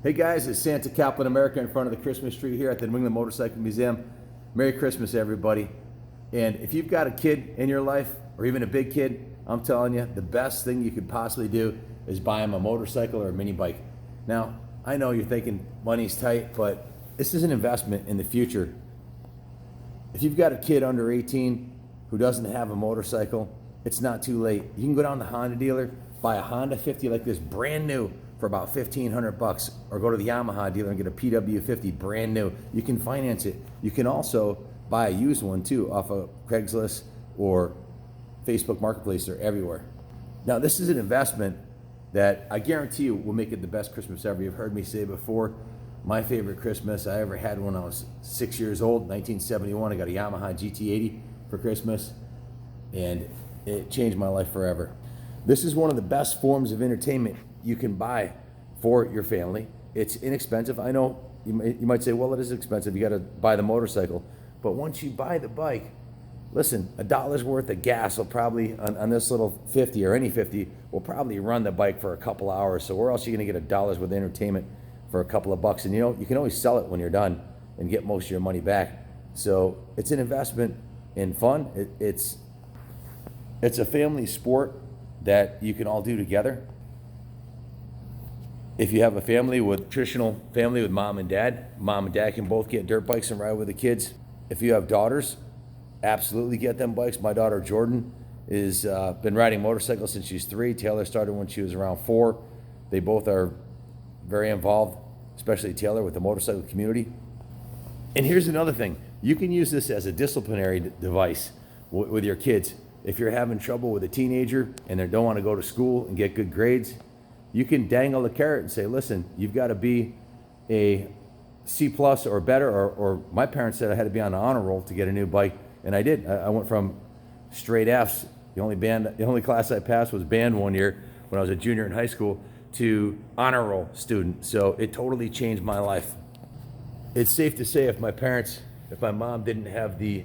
Hey guys, it's Santa Kaplan America in front of the Christmas tree here at the New England Motorcycle Museum. Merry Christmas, everybody. And if you've got a kid in your life, or even a big kid, I'm telling you, the best thing you could possibly do is buy them a motorcycle or a mini bike. Now, I know you're thinking money's tight, but this is an investment in the future. If you've got a kid under 18 who doesn't have a motorcycle, it's not too late. You can go down to the Honda dealer, buy a Honda 50 like this, brand new, for about $1,500, or go to the Yamaha dealer and get a PW50 brand new. You can finance it. You can also buy a used one too off of Craigslist or Facebook Marketplace. They're everywhere. Now this is an investment that I guarantee you will make it the best Christmas ever. You've heard me say before, my favorite Christmas I ever had when I was 6 years old, 1971. I got a Yamaha GT80 for Christmas, and it changed my life forever. This is one of the best forms of entertainment you can buy for your family. It's inexpensive. I know you might say, well, it is expensive. You got to buy the motorcycle. But once you buy the bike, listen, $1 worth of gas will probably, on this little 50 or any 50, will probably run the bike for a couple hours. So where else are you going to get $1 worth of entertainment for a couple of bucks? And you know, you can always sell it when you're done and get most of your money back. So it's an investment in fun. It's a family sport that you can all do together. If you have a family with traditional family with mom and dad can both get dirt bikes and ride with the kids. If you have daughters, absolutely get them bikes. My daughter Jordan is been riding motorcycles since she's 3. Taylor started when she was around 4. They both are very involved, especially Taylor, with the motorcycle community. And here's another thing. You can use this as a disciplinary device with your kids. If you're having trouble with a teenager and they don't want to go to school and get good grades, you can dangle a carrot and say, listen, you've got to be a C+ or better, or my parents said I had to be on the honor roll to get a new bike, and I did. I went from straight Fs, the only class I passed was band one year when I was a junior in high school, to honor roll student. So it totally changed my life. It's safe to say if my mom didn't have the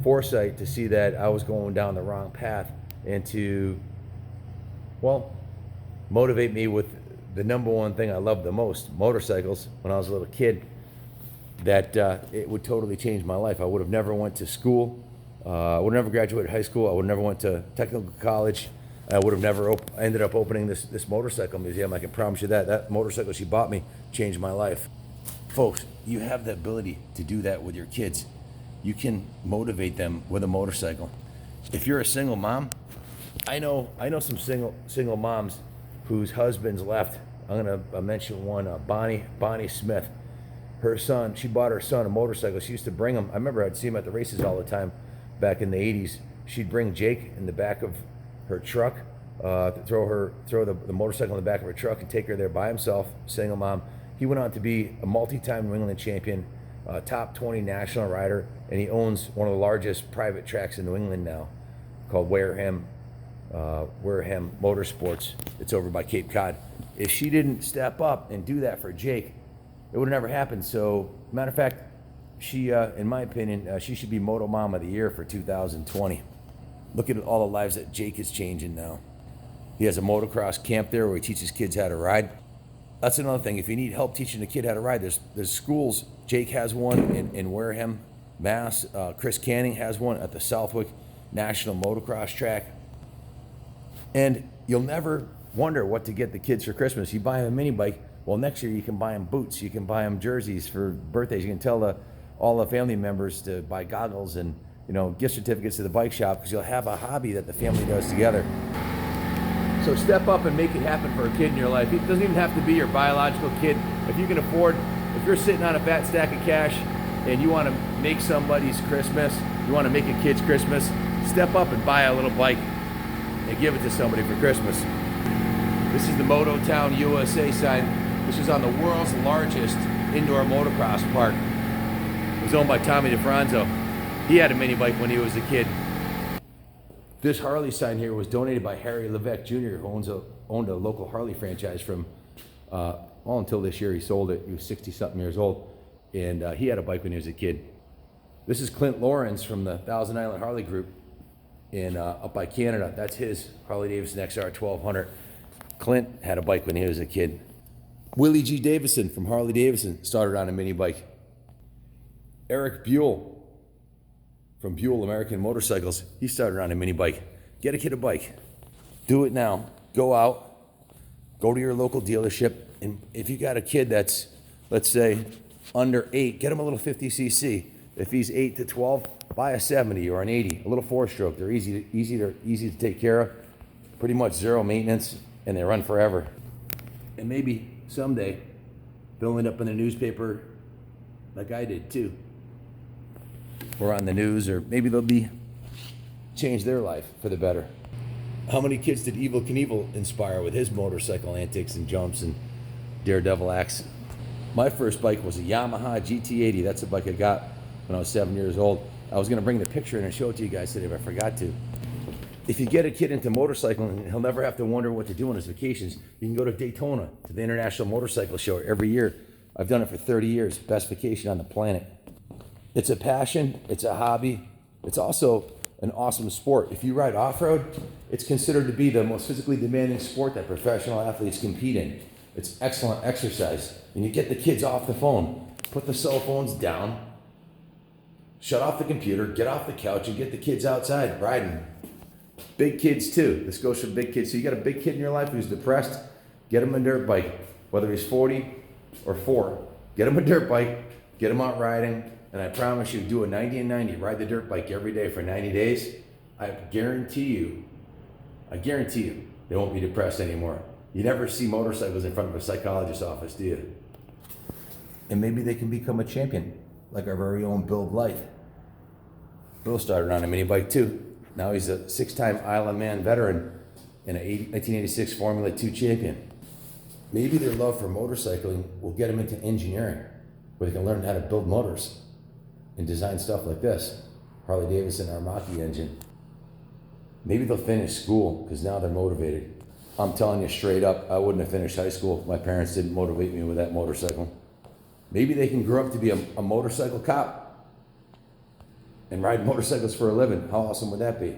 foresight to see that I was going down the wrong path and to, well, motivate me with the number one thing I loved the most, motorcycles, when I was a little kid, that it would totally change my life. I would have never went to school. I would have never graduated high school. I would have never went to technical college. I would have never ended up opening this motorcycle museum. I can promise you that. That motorcycle she bought me changed my life. Folks, you have the ability to do that with your kids. You can motivate them with a motorcycle. If you're a single mom, I know some single moms whose husbands left. I'm gonna mention one, Bonnie Smith. Her son, she bought her son a motorcycle. She used to bring him. I remember I'd see him at the races all the time back in the 80s. She'd bring Jake in the back of her truck, throw the motorcycle in the back of her truck and take her there by himself, single mom. He went on to be a multi-time New England champion, top 20 national rider, and he owns one of the largest private tracks in New England now, called Wareham Motorsports. It's over by Cape Cod. If she didn't step up and do that for Jake, it would have never happened. So, matter of fact, she, in my opinion, she should be Moto Mom of the Year for 2020. Look at all the lives that Jake is changing now. He has a motocross camp there where he teaches kids how to ride. That's another thing. If you need help teaching a kid how to ride, there's schools. Jake has one in Wareham, Mass. Chris Canning has one at the Southwick National Motocross Track. And you'll never wonder what to get the kids for Christmas. You buy them a mini bike. Well, next year you can buy them boots. You can buy them jerseys for birthdays. You can tell all the family members to buy goggles and gift certificates to the bike shop, because you'll have a hobby that the family does together. So step up and make it happen for a kid in your life. It doesn't even have to be your biological kid. If you can afford, if you're sitting on a fat stack of cash and you want to make somebody's Christmas, you want to make a kid's Christmas, step up and buy a little bike and give it to somebody for Christmas. This is the Moto Town USA sign. This is on the world's largest indoor motocross park. It was owned by Tommy DeFranzo. He had a mini bike when he was a kid. This Harley sign here was donated by Harry Levesque Jr., who owned a local Harley franchise from, until this year he sold it. He was 60-something years old, and he had a bike when he was a kid. This is Clint Lawrence from the Thousand Island Harley Group up by Canada. That's his Harley Davidson XR 1200. Clint had a bike when he was a kid. Willie G. Davison from Harley Davidson started on a mini bike. Eric Buell from Buell American Motorcycles, he started on a mini bike. Get a kid a bike. Do it now. Go out, go to your local dealership, and if you got a kid that's, let's say, under 8, get him a little 50cc. If he's 8 to 12, buy a 70 or an 80, a little 4-stroke. They're easy to take care of, pretty much zero maintenance, and they run forever. And maybe someday they'll end up in the newspaper like I did too, or on the news, or maybe they'll change their life for the better. How many kids did Evel Knievel inspire with his motorcycle antics and jumps and daredevil acts? My first bike was a Yamaha GT80. That's the bike I got when I was 7 years old. I was going to bring the picture in and show it to you guys today, but I forgot to. If you get a kid into motorcycling, he'll never have to wonder what to do on his vacations. You can go to Daytona, to the International Motorcycle Show every year. I've done it for 30 years. Best vacation on the planet. It's a passion. It's a hobby. It's also an awesome sport. If you ride off-road, it's considered to be the most physically demanding sport that professional athletes compete in. It's excellent exercise. And you get the kids off the phone. Put the cell phones down. Shut off the computer. Get off the couch and get the kids outside riding. Big kids too. This goes for big kids. So you got a big kid in your life who's depressed, get him a dirt bike. Whether he's 40 or 4, get him a dirt bike, get him out riding, and I promise you, do a 90 and 90. Ride the dirt bike every day for 90 days. I guarantee you, they won't be depressed anymore. You never see motorcycles in front of a psychologist's office, do you? And maybe they can become a champion, like our very own Bill Blythe. Bill started on a mini bike too. Now he's a 6-time Ironman veteran and a 1986 Formula 2 champion. Maybe their love for motorcycling will get them into engineering, where they can learn how to build motors and design stuff like this. Harley Davidson Armaki engine. Maybe they'll finish school because now they're motivated. I'm telling you straight up, I wouldn't have finished high school if my parents didn't motivate me with that motorcycle. Maybe they can grow up to be a motorcycle cop and ride motorcycles for a living. How awesome would that be?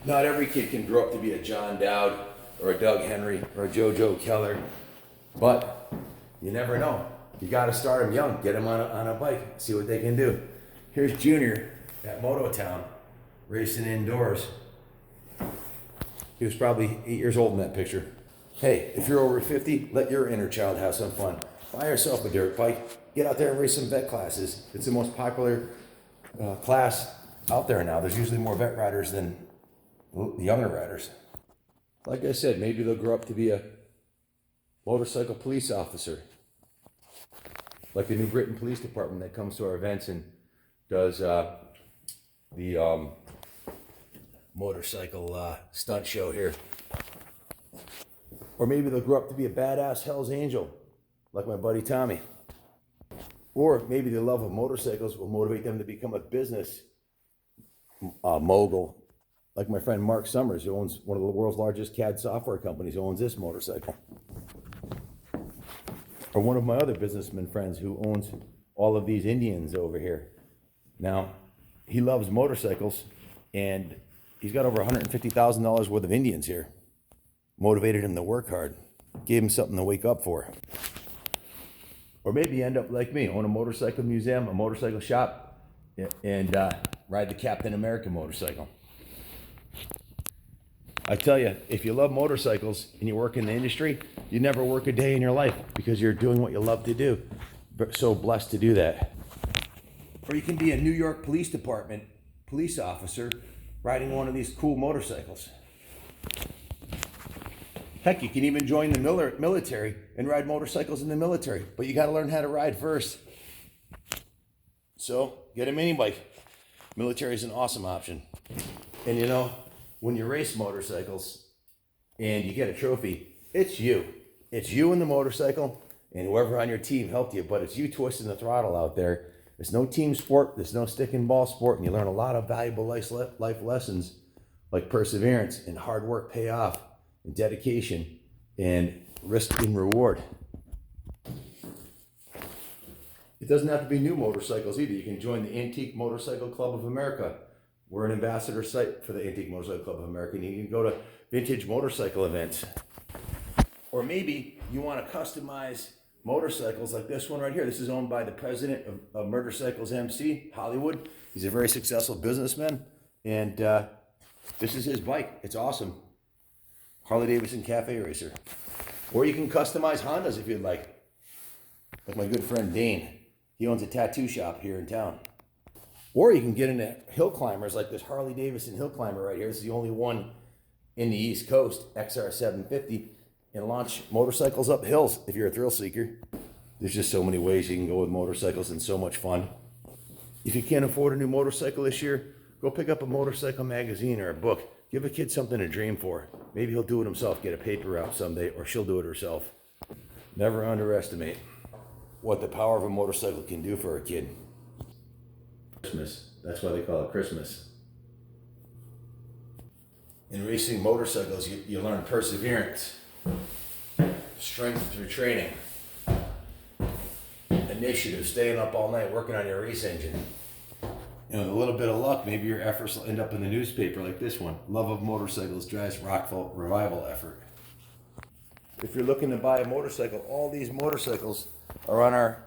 Not every kid can grow up to be a John Dowd or a Doug Henry or a JoJo Keller, but you never know. You got to start them young. Get them on a bike. See what they can do. Here's Junior at Mototown racing indoors. He was probably 8 years old in that picture. Hey, if you're over 50, let your inner child have some fun. Buy yourself a dirt bike. Get out there and race some vet classes. It's the most popular class out there now. There's usually more vet riders than the younger riders. Like I said, maybe they'll grow up to be a motorcycle police officer. Like the New Britain Police Department that comes to our events and does the motorcycle stunt show here. Or maybe they'll grow up to be a badass Hell's Angel, like my buddy Tommy. Or maybe the love of motorcycles will motivate them to become a business mogul, like my friend Mark Summers, who owns one of the world's largest CAD software companies, who owns this motorcycle. Or one of my other businessman friends who owns all of these Indians over here. Now, he loves motorcycles, and he's got over $150,000 worth of Indians here. Motivated him to work hard, gave him something to wake up for. Or maybe you end up like me, own a motorcycle museum, a motorcycle shop, and ride the Captain America motorcycle. I tell you, if you love motorcycles and you work in the industry, you never work a day in your life because you're doing what you love to do. But so blessed to do that. Or you can be a New York Police Department police officer riding one of these cool motorcycles. Heck, you can even join the military and ride motorcycles in the military, but you got to learn how to ride first. So get a mini bike. Military is an awesome option. And you know, when you race motorcycles and you get a trophy, it's you. It's you and the motorcycle and whoever on your team helped you, but it's you twisting the throttle out there. There's no team sport, there's no stick and ball sport, and you learn a lot of valuable life lessons like perseverance and hard work pay off, and dedication and risk and reward. It doesn't have to be new motorcycles either. You can join the Antique Motorcycle Club of America. We're an ambassador site for the Antique Motorcycle Club of America, and you can go to vintage motorcycle events. Or maybe you want to customize motorcycles like this one right here. This is owned by the president of Motorcycles MC, Hollywood. He's a very successful businessman. And this is his bike. It's awesome. Harley Davidson Cafe Racer. Or you can customize Hondas if you'd like. Like my good friend Dane. He owns a tattoo shop here in town. Or you can get into hill climbers like this Harley Davidson hill climber right here. This is the only one in the East Coast, XR750, and launch motorcycles up hills if you're a thrill seeker. There's just so many ways you can go with motorcycles and so much fun. If you can't afford a new motorcycle this year, go pick up a motorcycle magazine or a book. Give a kid something to dream for. Maybe he'll do it himself, get a paper route someday, or she'll do it herself. Never underestimate what the power of a motorcycle can do for a kid. Christmas. That's why they call it Christmas. In racing motorcycles, you learn perseverance, strength through training, initiative, staying up all night, working on your race engine. And with a little bit of luck, maybe your efforts will end up in the newspaper like this one. Love of motorcycles drives Rockville revival effort. If you're looking to buy a motorcycle, all these motorcycles are on our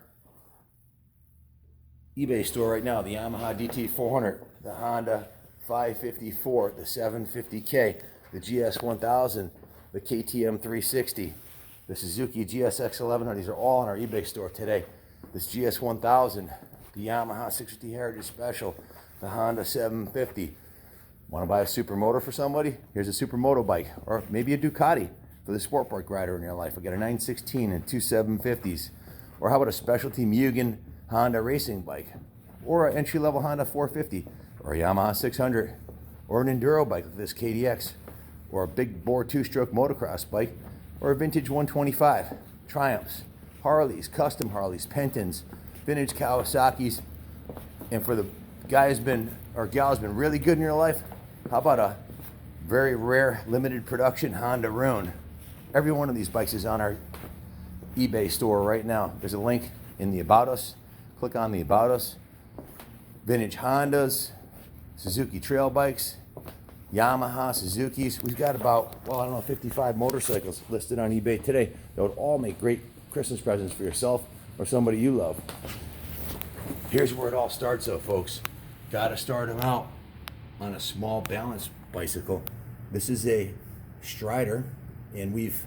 eBay store right now. The Yamaha DT400, the Honda 554, the 750K, the GS1000, the KTM 360, the Suzuki GSX 1100. These are all on our eBay store today. This GS1000, the Yamaha 650 Heritage Special, the Honda 750. Want to buy a supermoto for somebody? Here's a supermoto bike, or maybe a Ducati for the sport bike rider in your life. I got a 916 and two 750s. Or how about a specialty Mugen Honda racing bike, or an entry-level Honda 450, or a Yamaha 600, or an enduro bike like this KDX, or a big bore two-stroke motocross bike, or a vintage 125, Triumphs, Harleys, custom Harleys, Pentons, vintage Kawasaki's. And for the guy who's been, or gal who's been really good in your life, how about a very rare limited production Honda Rune? Every one of these bikes is on our eBay store right now. There's a link in the About Us. Click on the About Us. Vintage Hondas, Suzuki trail bikes, Yamaha, Suzuki's. We've got about, well, I don't know, 55 motorcycles listed on eBay today that would all make great Christmas presents for yourself or somebody you love. Here's where it all starts though, folks. Gotta start them out on a small balance bicycle. This is a Strider, and we've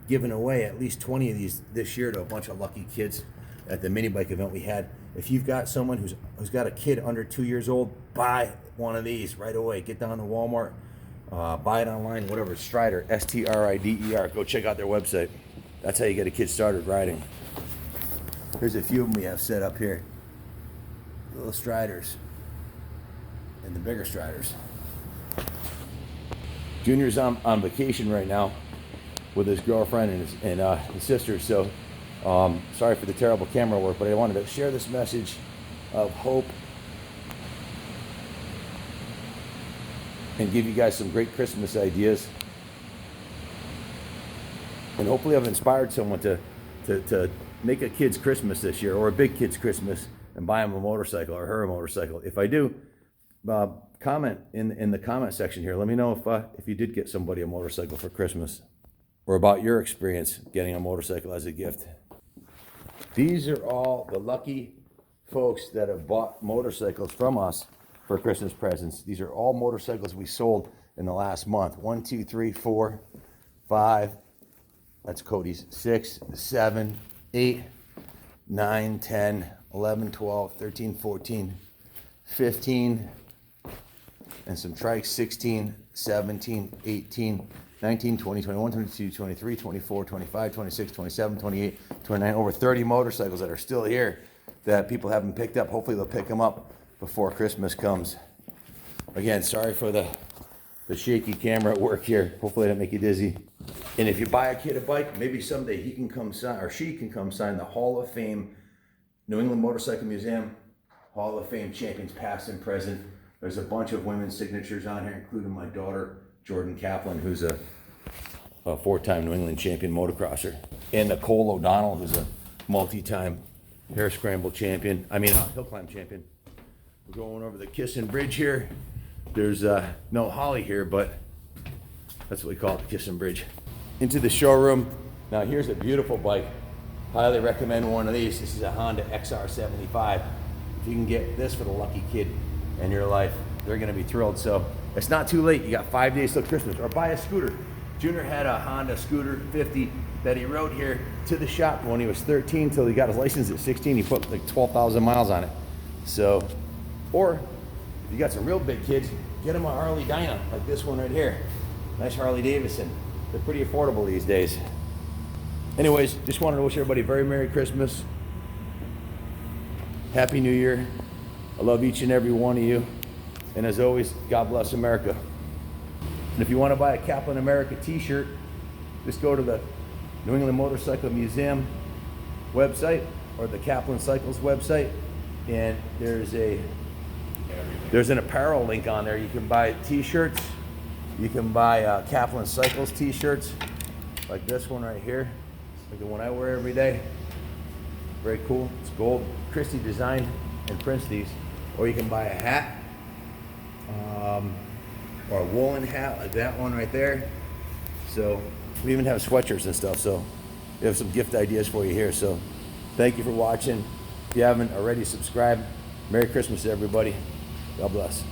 given away at least 20 of these this year to a bunch of lucky kids at the mini bike event we had. If you've got someone who's got a kid under 2 years old, buy one of these right away. Get down to Walmart, buy it online, whatever. Strider, S-T-R-I-D-E-R. Go check out their website. That's how you get a kid started riding. Here's a few of them we have set up here. The little Striders and the bigger Striders. Junior's on vacation right now with his girlfriend and his sister, so sorry for the terrible camera work, but I wanted to share this message of hope and give you guys some great Christmas ideas. And hopefully I've inspired someone to make a kid's Christmas this year, or a big kid's Christmas, and buy him a motorcycle or her a motorcycle. If I do, comment in the comment section here. Let me know if you did get somebody a motorcycle for Christmas, or about your experience getting a motorcycle as a gift. These are all the lucky folks that have bought motorcycles from us for Christmas presents. These are all motorcycles we sold in the last month. 1, 2, 3, 4, 5. That's Cody's. 6, 7, 8, 9, 10, 11, 12, 13, 14, 15, and some trikes. 16, 17, 18, 19, 20, 21, 22, 23, 24, 25, 26, 27, 28, 29, over 30 motorcycles that are still here that people haven't picked up. Hopefully they'll pick them up before Christmas comes. Again, sorry for the shaky camera at work here. Hopefully I didn't make you dizzy. And if you buy a kid a bike, maybe someday he can come sign, or she can come sign the Hall of Fame New England Motorcycle Museum Hall of Fame champions past and present. There's a bunch of women's signatures on here, including my daughter, Jordan Kaplan, who's a 4-time New England champion motocrosser, and Nicole O'Donnell, who's a multi-time hare scramble champion. Hill climb champion. We're going over the Kissin' Bridge here. There's no Holly here, but that's what we call it, the Kissin' Bridge. Into the showroom. Now here's a beautiful bike. Highly recommend one of these. This is a Honda XR75. If you can get this for the lucky kid in your life, they're gonna be thrilled. So it's not too late. You got 5 days till Christmas. Or buy a scooter. Junior had a Honda Scooter 50 that he rode here to the shop when he was 13 till he got his license at 16. He put like 12,000 miles on it. So, or if you got some real big kids, get him a Harley Dyna like this one right here. Nice Harley Davidson. They're pretty affordable these days. Anyways, just wanted to wish everybody a very Merry Christmas. Happy New Year. I love each and every one of you. And as always, God bless America. And if you want to buy a Kaplan America t-shirt, just go to the New England Motorcycle Museum website or the Kaplan Cycles website. And there's an apparel link on there. You can buy t-shirts. You can buy Kaplan Cycles t-shirts like this one right here. Like the one I wear every day. Very cool. It's gold. Christy designed and prints these. Or you can buy a hat, or a woolen hat like that one right there. So we even have sweatshirts and stuff. So we have some gift ideas for you here. So thank you for watching. If you haven't already subscribed, Merry Christmas to everybody. God bless.